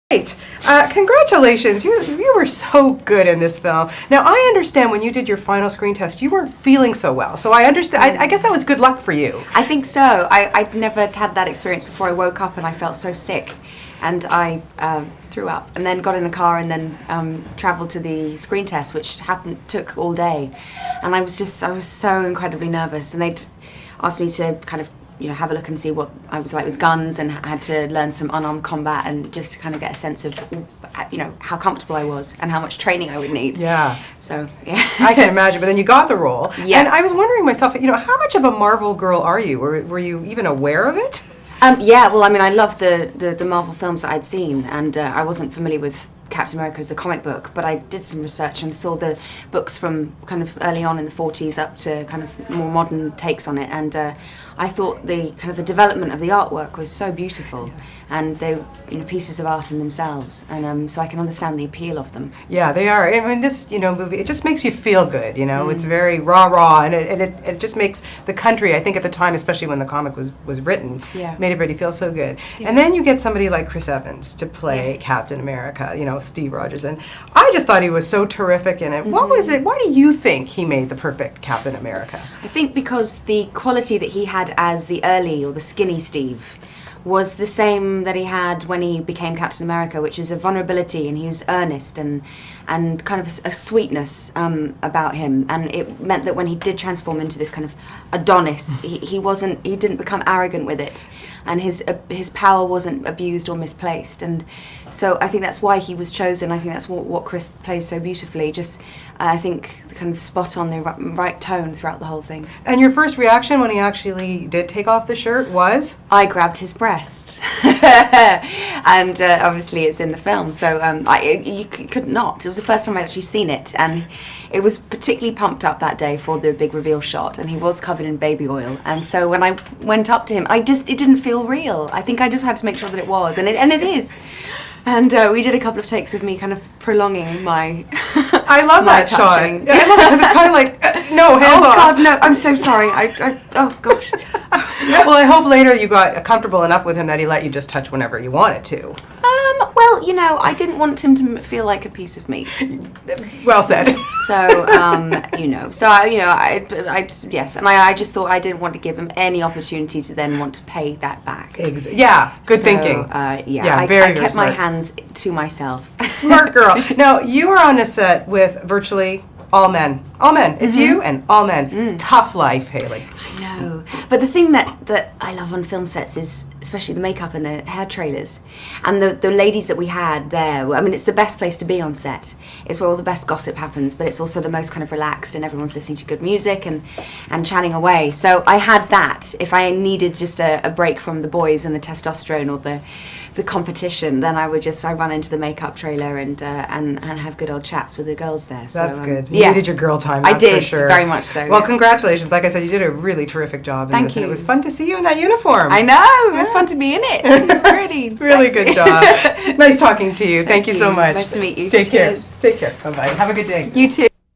Right. Congratulations. You were so good in this film. Now, I understand when you did your final screen test, you weren't feeling so well. So I understand. I guess that was good luck for you. I think so. I'd never had that experience before. I woke up and I felt so sick. And I threw up and then got in the car and then travelled to the screen test, which took all day. And I was so incredibly nervous. And they'd asked me to kind of have a look and see what I was like with guns, and had to learn some unarmed combat and just to kind of get a sense of, how comfortable I was and how much training I would need. Yeah. So, yeah. I can imagine, but then you got the role. Yeah. And I was wondering myself, how much of a Marvel girl are you? Were you even aware of it? Yeah, well, I mean, I loved the Marvel films that I'd seen, and I wasn't familiar with Captain America as a comic book, but I did some research and saw the books from kind of early on in the 40s up to kind of more modern takes on it, and I thought the development of the artwork was so beautiful. Yes. And they were pieces of art in themselves, and so I can understand the appeal of them. Yeah, they are. I mean, this movie, it just makes you feel good. It's very rah, and it just makes the country, I think at the time, especially when the comic was written, made everybody feel so good. Yeah. And then you get somebody like Chris Evans to play Captain America, Steve Rogers, and I just thought he was so terrific in it. Mm-hmm. What was it? Why do you think he made the perfect Captain America? I think because the quality that he had as the early or the skinny Steve was the same that he had when he became Captain America, which is a vulnerability, and he was earnest and kind of a sweetness about him, and it meant that when he did transform into this kind of Adonis, he didn't become arrogant with it, and his power wasn't abused or misplaced, and so I think that's why he was chosen. I think that's what Chris plays so beautifully. Just I think kind of spot on the right tone throughout the whole thing. And your first reaction when he actually did take off the shirt was? I grabbed his breast, and obviously it's in the film, so you could not. It was the first time I'd actually seen it, and it was particularly pumped up that day for the big reveal shot, and he was covered in baby oil, and so when I went up to him, it didn't feel real. I think I just had to make sure that it was, and it is. And we did a couple of takes of me kind of prolonging my I love my that touching. shot. Yeah, I love it because it's kind of like, no, hands off. Oh, God, no, I'm so sorry. Oh, gosh. Well, I hope later you got comfortable enough with him that he let you just touch whenever you wanted to. Well, I didn't want him to feel like a piece of meat. Well said. So, yes, and I just thought I didn't want to give him any opportunity to then want to pay that back. Yeah, good thinking. I very kept smart. my hands to myself. Smart girl. Now, you were on a set with virtually all men. All men. It's you and all men. Tough life, Hayley. I know. But the thing that I love on film sets is especially the makeup and the hair trailers. And the ladies that we had there, I mean, it's the best place to be on set. It's where all the best gossip happens, but it's also the most kind of relaxed, and everyone's listening to good music and chatting away. So I had that. If I needed just a break from the boys and the testosterone or the competition, then I run into the makeup trailer and have good old chats with the girls there. So, that's good. You needed your girl time. I did, for sure. very much so. Well, congratulations. Like I said, you did a really terrific job. Thank you. And it was fun to see you in that uniform. I know. It was fun to be in it. It was really really sexy. good job. Nice talking to you. Thank you so much. Nice to meet you. Take Cheers. care. Take care. Bye-bye. Have a good day. You too.